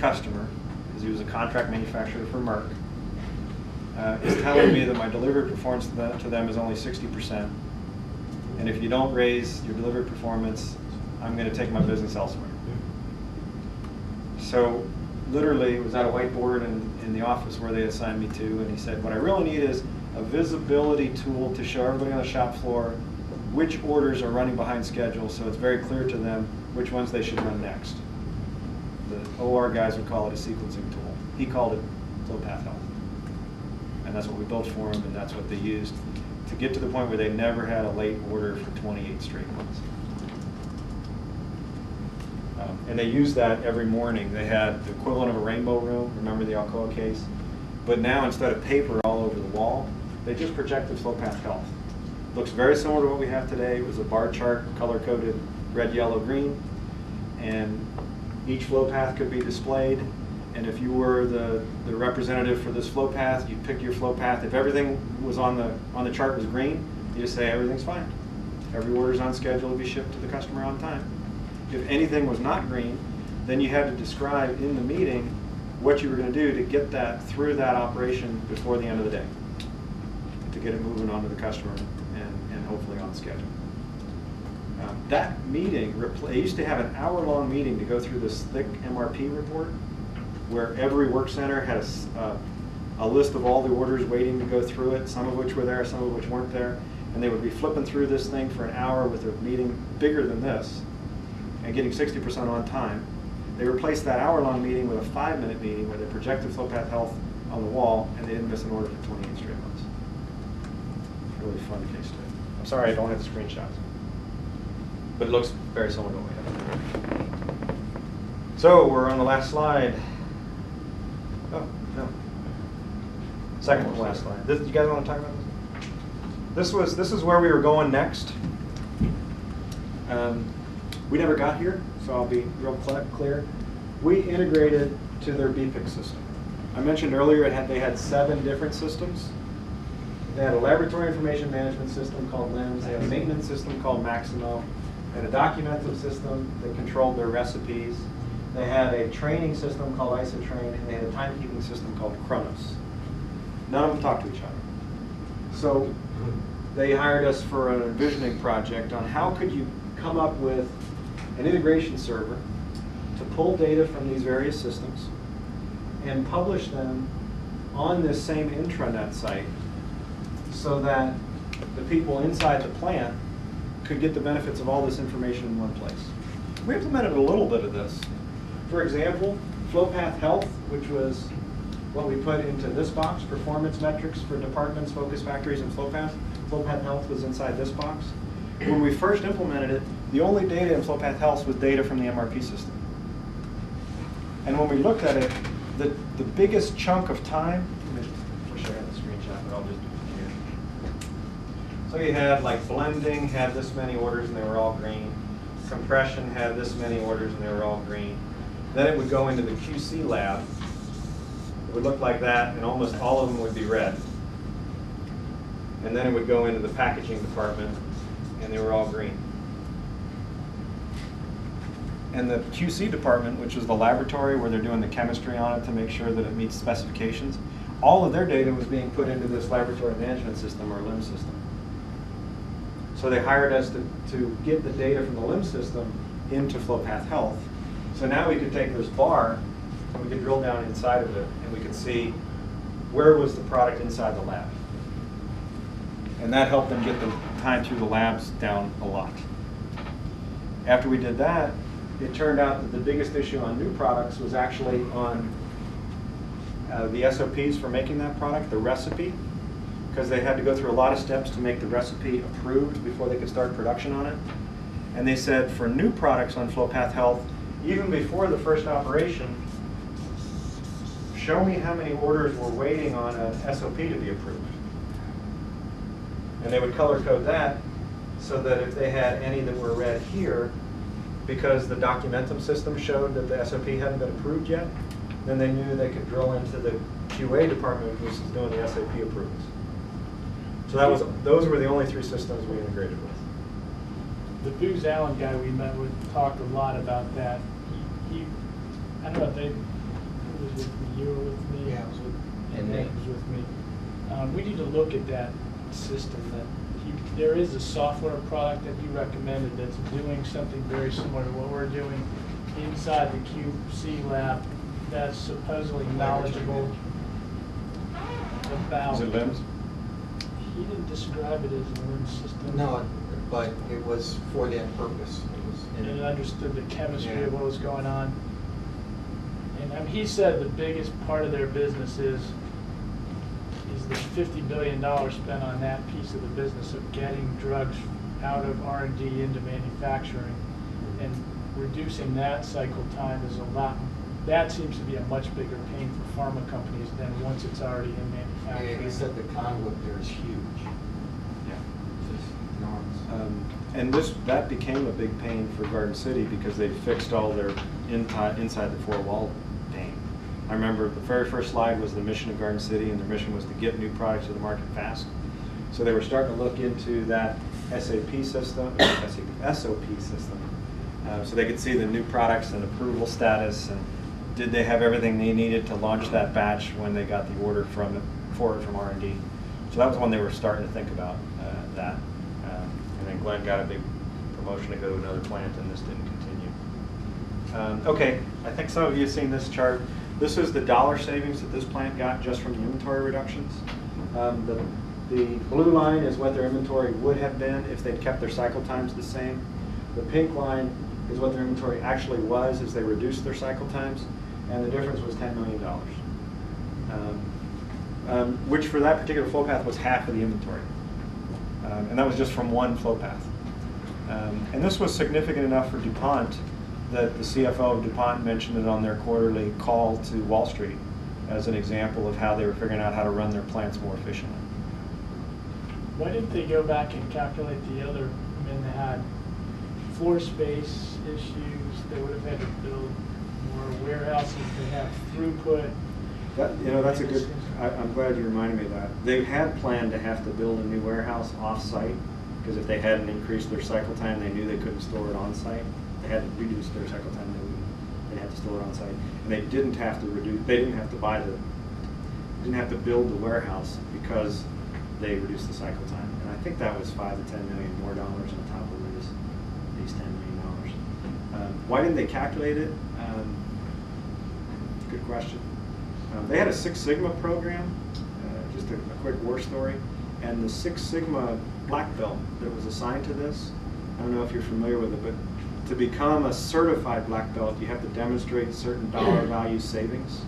customer, because he was a contract manufacturer for Merck, is telling me that my delivery performance to them is only 60%. And if you don't raise your delivery performance, I'm going to take my business elsewhere. So literally, it was at a whiteboard in the office where they assigned me to, and he said, what I really need is a visibility tool to show everybody on the shop floor which orders are running behind schedule, so it's very clear to them which ones they should run next. The OR guys would call it a sequencing tool. He called it flow path health. And that's what we built for them, and that's what they used to get to the point where they never had a late order for 28 straight months. And they used that every morning. They had the equivalent of a rainbow room, remember the Alcoa case? But now instead of paper all over the wall, they just projected flow path health. Looks very similar to what we have today. It was a bar chart, color-coded red, yellow, green, and each flow path could be displayed. And if you were the representative for this flow path, you'd pick your flow path. If everything was on the chart was green, you just say everything's fine. Every order's on schedule to be shipped to the customer on time. If anything was not green, then you had to describe in the meeting what you were going to do to get that through that operation before the end of the day, to get it moving on to the customer and hopefully on schedule. That meeting, it used to have an hour-long meeting to go through this thick MRP report, where every work center had a list of all the orders waiting to go through it, some of which were there, some of which weren't there, and they would be flipping through this thing for an hour with a meeting bigger than this, and getting 60% on time. They replaced that hour-long meeting with a 5-minute meeting where they projected flow path health on the wall, and they didn't miss an order for 28 straight months. Really fun case study. I'm sorry I don't have the screenshots, but it looks very similar to what we have. So we're on the last slide. Oh, no. Second to last slide. You guys want to talk about this? This is where we were going next. We never got here, so I'll be real clear. We integrated to their BPIC system. I mentioned earlier they had 7 different systems. They had a laboratory information management system called LIMS. They had a maintenance system called Maximo. They had a documentum system that controlled their recipes. They had a training system called IsoTrain, and they had a timekeeping system called Chronos. None of them talked to each other. So they hired us for an envisioning project on how could you come up with an integration server to pull data from these various systems and publish them on this same intranet site so that the people inside the plant could get the benefits of all this information in one place. We implemented a little bit of this. For example, flow path health, which was what we put into this box, performance metrics for departments, focus factories, and flow path. Flow path health was inside this box. When we first implemented it, the only data in flow path health was data from the MRP system. And when we looked at it, the biggest chunk of time, I wish I had the screenshot, but I'll just do it here. So you had like blending had this many orders and they were all green. Compression had this many orders and they were all green. Then it would go into the QC lab. It would look like that, and almost all of them would be red. And then it would go into the packaging department, and they were all green. And the QC department, which is the laboratory where they're doing the chemistry on it to make sure that it meets specifications, all of their data was being put into this laboratory management system or LIMS system. So they hired us to get the data from the LIMS system into FlowPath Health. So now we could take this bar and we could drill down inside of it and we could see where was the product inside the lab. And that helped them get the time through the labs down a lot. After we did that, it turned out that the biggest issue on new products was actually on the SOPs for making that product, the recipe, because they had to go through a lot of steps to make the recipe approved before they could start production on it. And they said for new products on FlowPath Health, even before the first operation, show me how many orders were waiting on an SOP to be approved. And they would color code that so that if they had any that were red here, because the documentum system showed that the SOP hadn't been approved yet, then they knew they could drill into the QA department, which is doing the SOP approvals. So those were the only 3 systems we integrated with. The Booz Allen guy we met with talked a lot about that. I don't know, was with me, you were with me. Yeah, I was with, And Nick was with me. We need to look at that system. There is a software product that you recommended that's doing something very similar to what we're doing inside the QC lab that's supposedly knowledgeable about. Is it LIMS? He didn't describe it as a LIMS system. no, but it was for that purpose. And it understood the chemistry Yeah. of what was going on. And he said the biggest part of their business is the $50 billion spent on that piece of the business of getting drugs out of R&D into manufacturing, and reducing that cycle time is a lot. That seems to be a much bigger pain for pharma companies than once it's already in manufacturing. Yeah, he said the conduit there is huge. Yeah. It's just enormous. And that became a big pain for Garden City because they fixed all their inside the four-wall pain. I remember the very first slide was the mission of Garden City, and their mission was to get new products to the market fast. So they were starting to look into that SOP system, so they could see the new products and approval status, and did they have everything they needed to launch that batch when they got the order from R&D. So that was when they were starting to think about that. And then Glenn got a big promotion to go to another plant, and this didn't continue. Okay, I think some of you have seen this chart. This is the dollar savings that this plant got just from the inventory reductions. The blue line is what their inventory would have been if they'd kept their cycle times the same. The pink line is what their inventory actually was as they reduced their cycle times, and the difference was $10 million, which for that particular flow path was half of the inventory. And that was just from one flow path. And this was significant enough for Dupont that the CFO of Dupont mentioned it on their quarterly call to Wall Street as an example of how they were figuring out how to run their plants more efficiently. Why didn't they go back and calculate the other? I mean, they had floor space issues. They would have had to build more warehouses. They have throughput. That's a good. I'm glad you reminded me of that. They had planned to have to build a new warehouse off-site because if they hadn't increased their cycle time, they knew they couldn't store it on-site. They had to reduce their cycle time. They had to store it on-site, and they didn't have to reduce. They didn't have to didn't have to build the warehouse because they reduced the cycle time. And I think that was $5 to $10 million more dollars on top of these $10 million. Why didn't they calculate it? Good question. They had a Six Sigma program, just a quick war story, and the Six Sigma black belt that was assigned to this, I don't know if you're familiar with it, but to become a certified black belt, you have to demonstrate certain dollar value savings,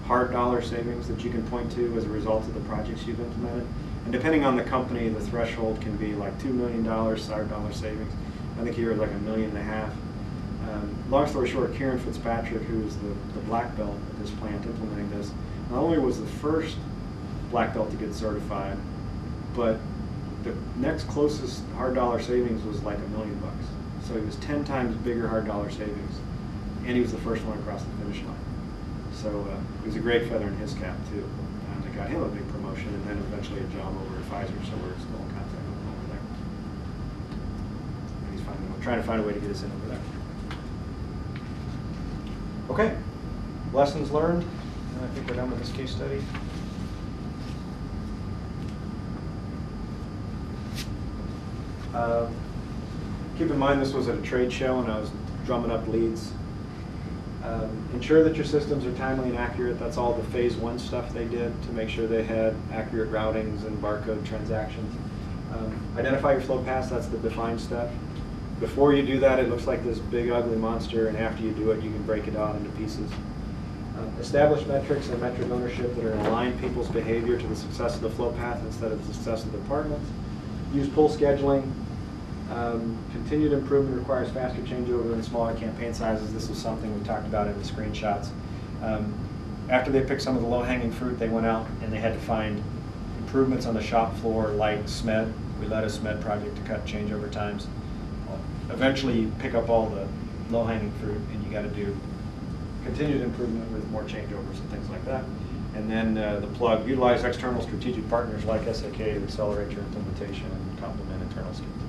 hard dollar savings that you can point to as a result of the projects you've implemented. And depending on the company, the threshold can be like $2 million hard dollar savings. I think here is like $1.5 million. Long story short, Kieran Fitzpatrick, who is the black belt at this plant implementing this, not only was the first black belt to get certified, but the next closest hard dollar savings was like $1 million. So he was 10 times bigger hard dollar savings, and he was the first one across the finish line. So it was a great feather in his cap too. They got him a big promotion, and then eventually a job over at Pfizer, so we're still in contact with him over there. And he's trying to find a way to get us in over there. Okay, lessons learned. I think we're done with this case study. Keep in mind this was at a trade show and I was drumming up leads. Ensure that your systems are timely and accurate. That's all the phase 1 stuff they did to make sure they had accurate routings and barcode transactions. Identify your flow paths, that's the define step. Before you do that, it looks like this big ugly monster, and after you do it, you can break it out into pieces. Establish metrics and metric ownership that are going to align people's behavior to the success of the flow path instead of the success of the department. Use pull scheduling. Continued improvement requires faster changeover and smaller campaign sizes. This was something we talked about in the screenshots. After they picked some of the low-hanging fruit, they went out and they had to find improvements on the shop floor like SMED. We led a SMED project to cut changeover times. Eventually, you pick up all the low-hanging fruit, and you got to do continued improvement with more changeovers and things like that. And then the plug, utilize external strategic partners like SAK to accelerate your implementation and complement internal schemes.